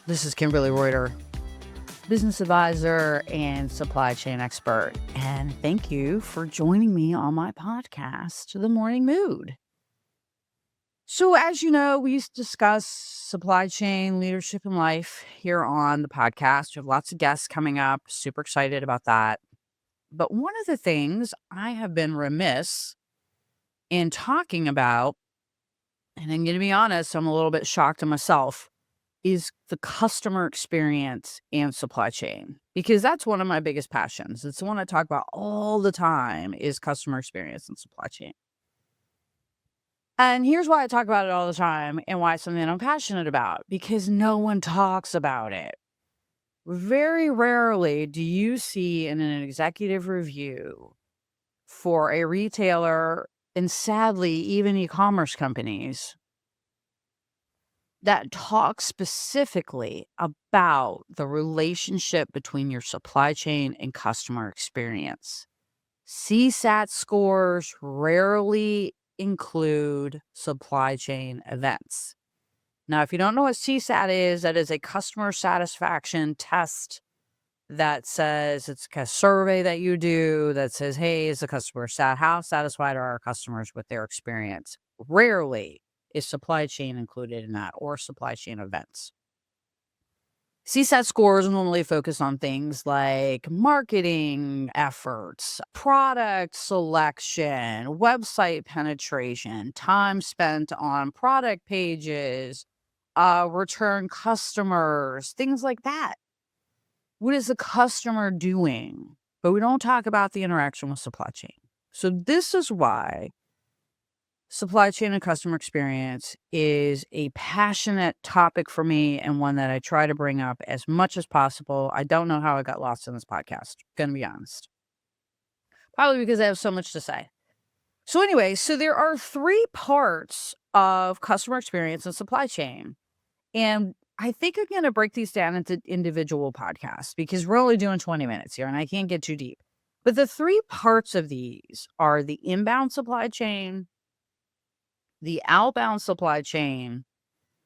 This is Kimberly Reuter, business advisor and supply chain expert. And thank you for joining me on my podcast, The Morning Mood. So, as you know, we used to discuss supply chain leadership in life here on the podcast. We have lots of guests coming up. Super excited about that. But one of the things I have been remiss in talking about, and I'm going to be honest, I'm a little bit shocked at myself, is the customer experience and supply chain, because that's one of my biggest passions. It's the one I talk about all the time is customer experience and supply chain. And here's why I talk about it all the time and why it's something I'm passionate about, because no one talks about it. Very rarely do you see in an executive review for a retailer, and sadly, even e-commerce companies, that talks specifically about the relationship between your supply chain and customer experience. CSAT scores rarely include supply chain events. Now, if you don't know what CSAT is, that is a customer satisfaction test that says it's a survey that you do that says, hey, is the customer how satisfied are our customers with their experience? Rarely is supply chain included in that, or supply chain events. CSAT scores normally focus on things like marketing efforts, product selection, website penetration, time spent on product pages, return customers, things like that. What is the customer doing? But we don't talk about the interaction with supply chain. So this is why supply chain and customer experience is a passionate topic for me, and one that I try to bring up as much as possible. I don't know how I got lost in this podcast, gonna be honest. Probably because I have so much to say. So anyway, there are 3 parts of customer experience and supply chain. And I think I'm gonna break these down into individual podcasts, because we're only doing 20 minutes here and I can't get too deep. But the 3 parts of these are the inbound supply chain, the outbound supply chain,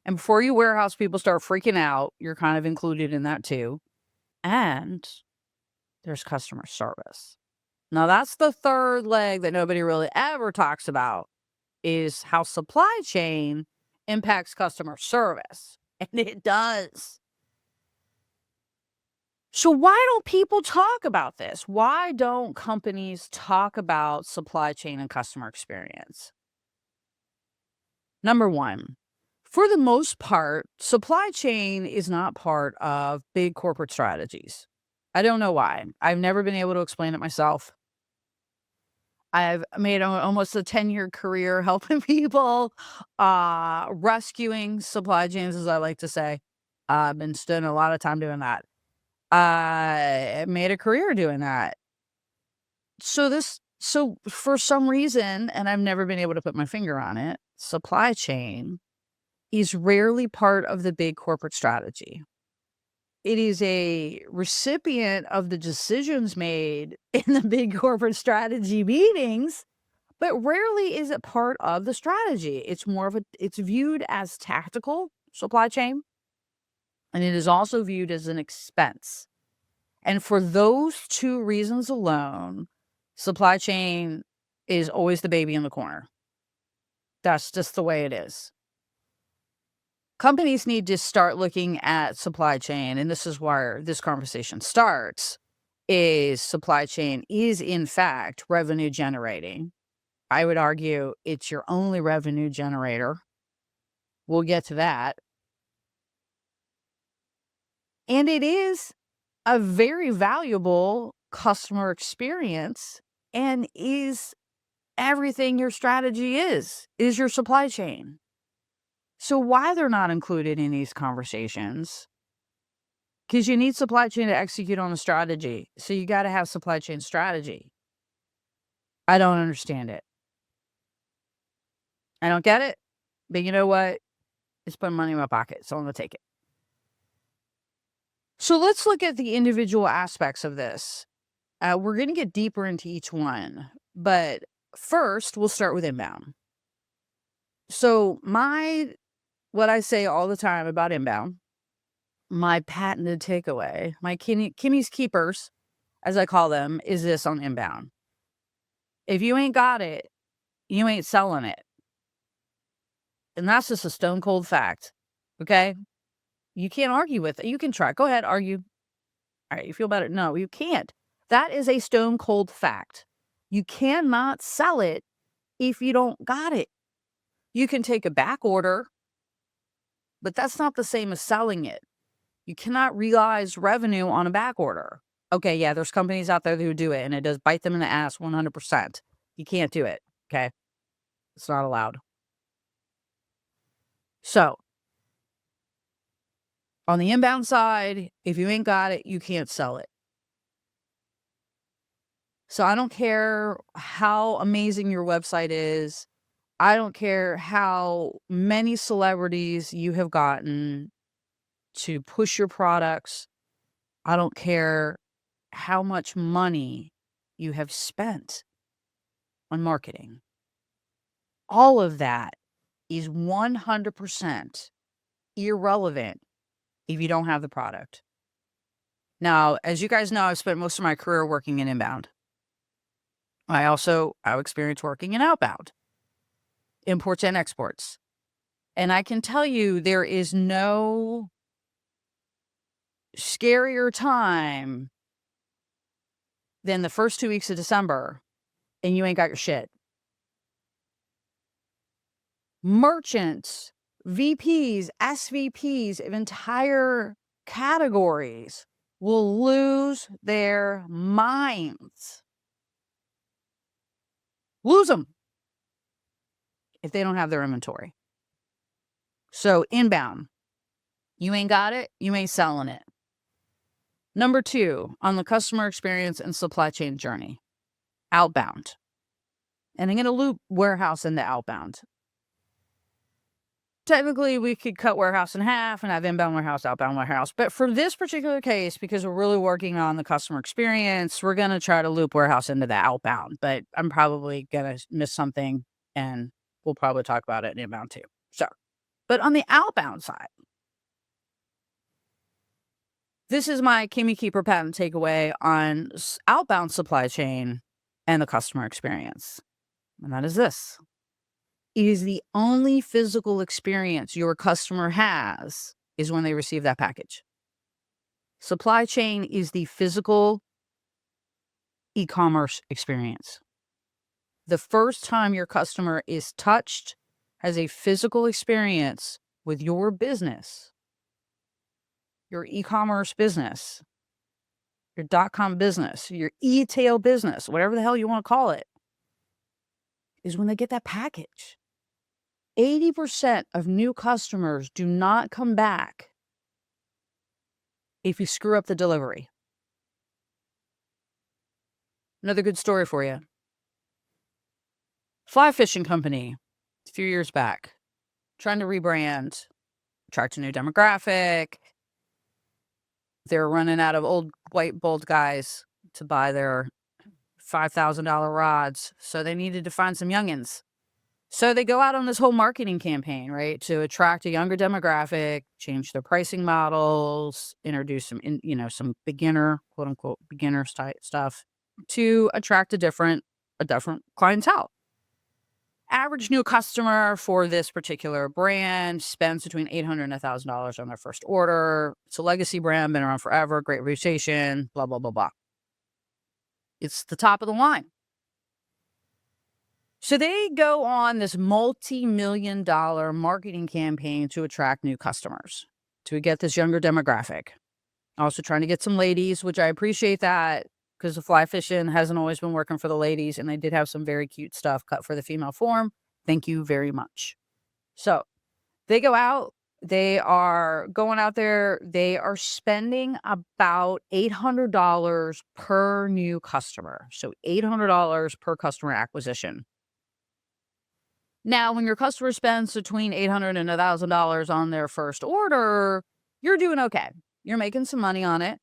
and before you warehouse people start freaking out, you're kind of included in that too. And there's customer service. Now, that's the third leg that nobody really ever talks about, is how supply chain impacts customer service. And it does. So why don't people talk about this? Why don't companies talk about supply chain and customer experience? Number one, for the most part, supply chain is not part of big corporate strategies. I don't know why. I've never been able to explain it myself. I've made almost a 10-year career helping people, rescuing supply chains, as I like to say. I've been spending a lot of time doing that. I made a career doing that. So for some reason, and I've never been able to put my finger on it, supply chain is rarely part of the big corporate strategy. It is a recipient of the decisions made in the big corporate strategy meetings, but rarely is it part of the strategy. It's viewed as tactical supply chain, and it is also viewed as an expense. And for those 2 reasons alone, supply chain is always the baby in the corner. That's just the way it is. Companies need to start looking at supply chain, and this is where this conversation starts, is supply chain is in fact revenue generating. I would argue it's your only revenue generator. We'll get to that. And it is a very valuable customer experience, and is everything your strategy is your supply chain. So why they're not included in these conversations? Because you need supply chain to execute on the strategy. So you got to have supply chain strategy. I don't understand it. I don't get it. But you know what? It's putting money in my pocket, so I'm going to take it. So let's look at the individual aspects of this. We're going to get deeper into each one. But first, we'll start with inbound. So what I say all the time about inbound My patented takeaway, my Kimmy's keepers, as I call them, is this on inbound. If you ain't got it, you ain't selling it. And that's just a stone cold fact. Okay? You can't argue with it. You can try. Go ahead, argue. All right, you feel better? No, you can't. That is a stone cold fact. You cannot sell it if you don't got it. You can take a back order, but that's not the same as selling it. You cannot realize revenue on a back order. Okay, yeah, there's companies out there who do it, and it does bite them in the ass 100%. You can't do it, okay? It's not allowed. So, on the inbound side, if you ain't got it, you can't sell it. So, I don't care how amazing your website is. I don't care how many celebrities you have gotten to push your products. I don't care how much money you have spent on marketing. All of that is 100% irrelevant if you don't have the product. Now, as you guys know, I've spent most of my career working in inbound. I also have experience working in outbound, imports and exports. And I can tell you there is no scarier time than the first 2 weeks of December and you ain't got your shit. Merchants, VPs, SVPs of entire categories will lose their minds. Lose them if they don't have their inventory. So inbound, you ain't got it, you ain't selling it. Number 2, on the customer experience and supply chain journey, outbound. And I'm going to loop warehouse into outbound. Technically, we could cut warehouse in half and have inbound warehouse, outbound warehouse. But for this particular case, because we're really working on the customer experience, we're going to try to loop warehouse into the outbound. But I'm probably going to miss something, and we'll probably talk about it in inbound too. So, but on the outbound side, this is my Kimmy Keeper patent takeaway on outbound supply chain and the customer experience. And that is this. It is the only physical experience your customer has is when they receive that package. Supply chain is the physical e-commerce experience. The first time your customer is touched, has a physical experience with your business, your e-commerce business, your .com business, your e-tail business, whatever the hell you want to call it, is when they get that package. 80% of new customers do not come back if you screw up the delivery. Another good story for you. Fly fishing company, a few years back, trying to rebrand, attract a new demographic. They're running out of old white bold guys to buy their $5,000 rods, so they needed to find some youngins. So they go out on this whole marketing campaign, right, to attract a younger demographic, change their pricing models, introduce some beginner, quote unquote, beginner type stuff to attract a different clientele. Average new customer for this particular brand spends between $800 and $1,000 on their first order. It's a legacy brand, been around forever, great reputation, blah, blah, blah, blah. It's the top of the line. So they go on this multi-million-dollar marketing campaign to attract new customers, to get this younger demographic. Also trying to get some ladies, which I appreciate that because the fly fishing hasn't always been working for the ladies, and they did have some very cute stuff cut for the female form. Thank you very much. So they go out. They are going out there. They are spending about $800 per new customer. So $800 per customer acquisition. Now, when your customer spends between $800 and $1,000 on their first order, you're doing okay. You're making some money on it.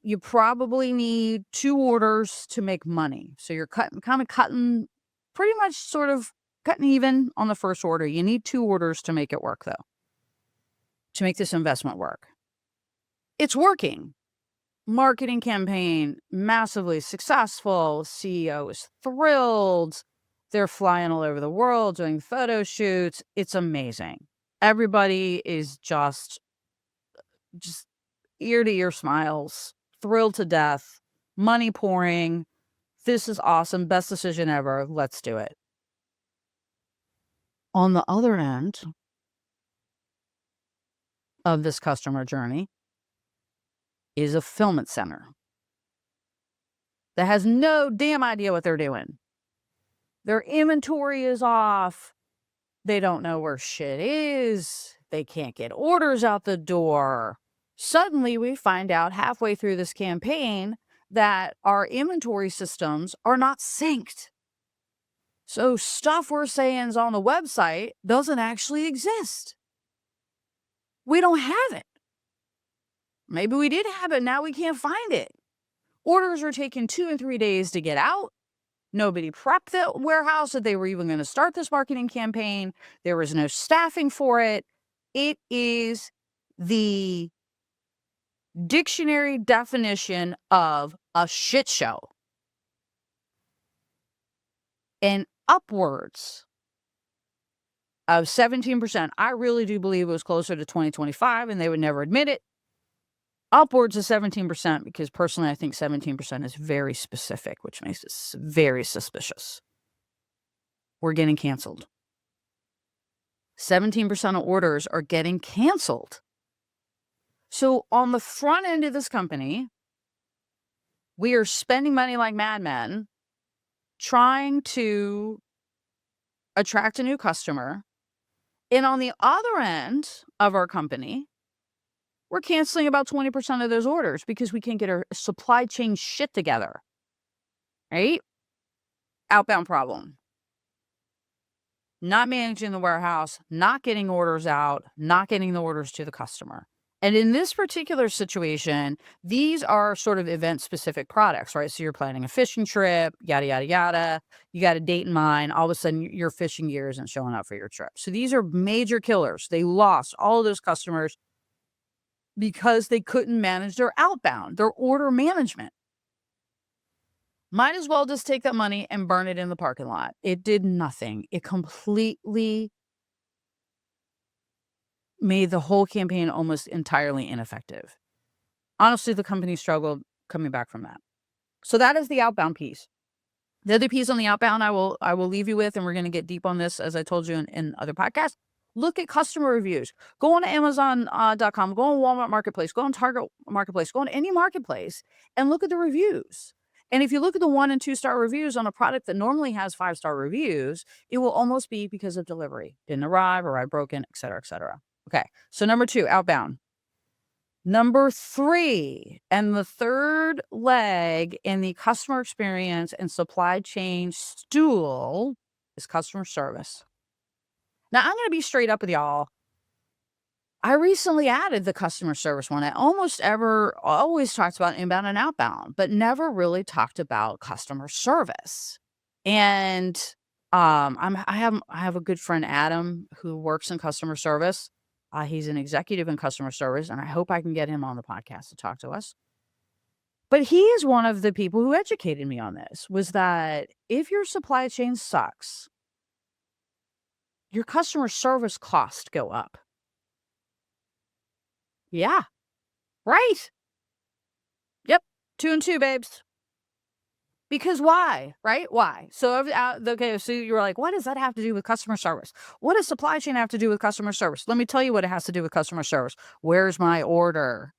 You probably need 2 orders to make money. So you're cutting pretty much sort of cutting even on the first order. You need 2 orders to make it work, though, to make this investment work. It's working. Marketing campaign, massively successful. CEO is thrilled. They're flying all over the world doing photo shoots. It's amazing. Everybody is just ear to ear smiles, thrilled to death, money pouring. This is awesome. Best decision ever. Let's do it. On the other end of this customer journey is a fulfillment center that has no damn idea what they're doing. Their inventory is off. They don't know where shit is. They can't get orders out the door. Suddenly, we find out halfway through this campaign that our inventory systems are not synced. So stuff we're saying is on the website doesn't actually exist. We don't have it. Maybe we did have it, now we can't find it. Orders are taking 2 and 3 days to get out. Nobody prepped the warehouse that they were even going to start this marketing campaign. There was no staffing for it. It is the dictionary definition of a shit show. And upwards of 17%, I really do believe it was closer to 2025, and they would never admit it. Upwards of 17%, because personally I think 17% is very specific, which makes it very suspicious. We're getting canceled. 17% of orders are getting canceled. So on the front end of this company, we are spending money like madmen trying to attract a new customer. And on the other end of our company, we're canceling about 20% of those orders because we can't get our supply chain shit together. Right? Outbound problem. Not managing the warehouse, not getting orders out, not getting the orders to the customer. And in this particular situation, these are sort of event-specific products, right? So you're planning a fishing trip, yada, yada, yada. You got a date in mind. All of a sudden, your fishing gear isn't showing up for your trip. So these are major killers. They lost all of those customers because they couldn't manage their outbound, their order management. Might as well just take that money and burn it in the parking lot. It did nothing. It completely made the whole campaign almost entirely ineffective. Honestly, the company struggled coming back from that. So that is the outbound piece. The other piece on the outbound I will leave you with, and we're going to get deep on this, as I told you in other podcasts. Look at customer reviews. Go on Amazon.com, go on Walmart Marketplace, go on Target Marketplace, go on any marketplace and look at the reviews. And if you look at the 1 and 2 star reviews on a product that normally has 5-star reviews, it will almost be because of delivery. Didn't arrive broken, et cetera, et cetera. Okay, so number 2, outbound. Number 3, and the third leg in the customer experience and supply chain stool is customer service. Now, I'm going to be straight up with y'all. I recently added the customer service one. I always talked about inbound and outbound, but never really talked about customer service. And I have a good friend, Adam, who works in customer service. He's an executive in customer service, and I hope I can get him on the podcast to talk to us. But he is one of the people who educated me on this, was that if your supply chain sucks, your customer service costs go up. Yeah, right. Yep. 2 and 2, babes. Because why? Right? Why? So, okay, so you were like, what does that have to do with customer service? What does supply chain have to do with customer service? Let me tell you what it has to do with customer service. Where's my order?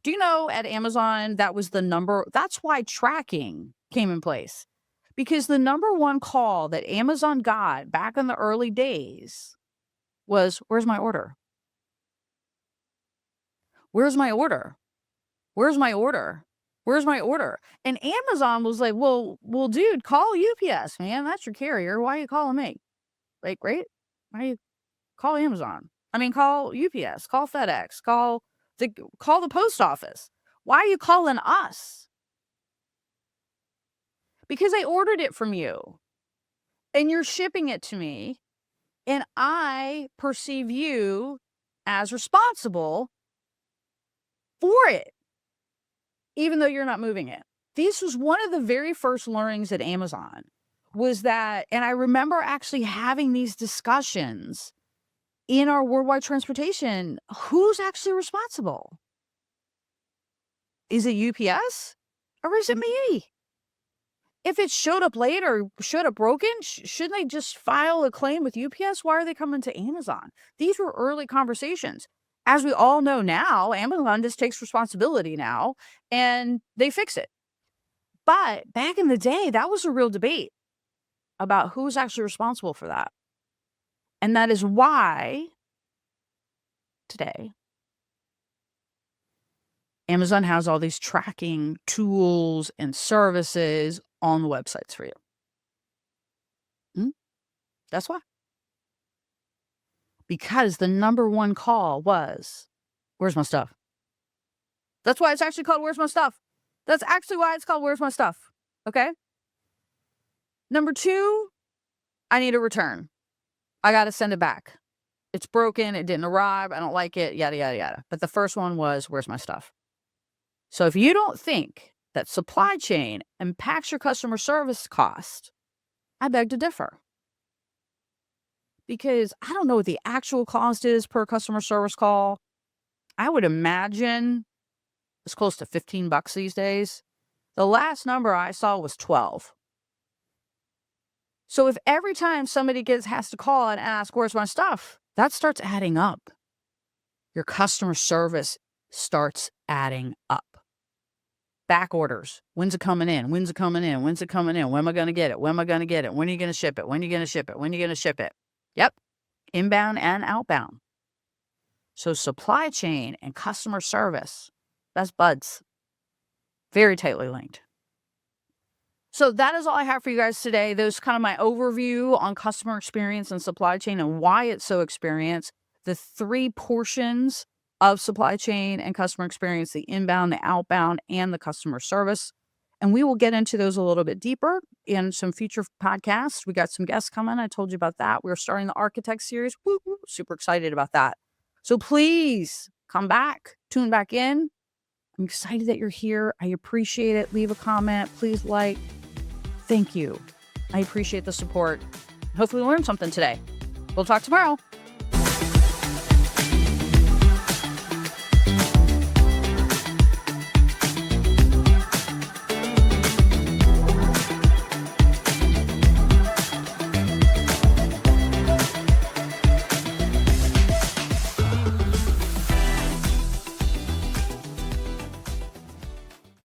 Do you know at Amazon, that's why tracking came in place. Because the number one call that Amazon got back in the early days was, where's my order? Where's my order? Where's my order? Where's my order? And Amazon was like, well, dude, call UPS, man. That's your carrier. Why are you calling me? Like, right? Why you call Amazon? I mean, call UPS, call FedEx, call the post office. Why are you calling us? Because I ordered it from you and you're shipping it to me, and I perceive you as responsible for it, even though you're not moving it. This was one of the very first learnings at Amazon was that, and I remember actually having these discussions in our worldwide transportation. Who's actually responsible? Is it UPS or is it me? If it showed up late or showed up broken, shouldn't they just file a claim with UPS? Why are they coming to Amazon? These were early conversations. As we all know now, Amazon just takes responsibility now and they fix it. But back in the day, that was a real debate about who's actually responsible for that. And that is why today Amazon has all these tracking tools and services on the websites for you. That's why. Because the number one call was, where's my stuff? That's why it's actually called Where's My Stuff? That's actually why it's called Where's My Stuff? Okay? Number two, I need a return. I got to send it back. It's broken. It didn't arrive. I don't like it. Yada, yada, yada. But the first one was, where's my stuff? So if you don't think that supply chain impacts your customer service cost, I beg to differ. Because I don't know what the actual cost is per customer service call. I would imagine it's close to $15 these days. The last number I saw was 12. So if every time somebody has to call and ask, where's my stuff? That starts adding up. Your customer service starts adding up. Back orders. When's it coming in? When's it coming in? When's it coming in? When am I going to get it? When am I going to get it? When are you going to ship it? When are you going to ship it? When are you going to ship it? Yep. Inbound and outbound. So supply chain and customer service, that's buds. Very tightly linked. So that is all I have for you guys today. Those kind of my overview on customer experience and supply chain and why it's so experienced. The three portions of supply chain and customer experience, the inbound, the outbound, and the customer service. And we will get into those a little bit deeper in some future podcasts. We got some guests coming. I told you about that. We're starting the Architect series. Woo, woo, super excited about that. So please come back, tune back in. I'm excited that you're here. I appreciate it. Leave a comment. Please like. Thank you. I appreciate the support. Hopefully, learn something today. We'll talk tomorrow.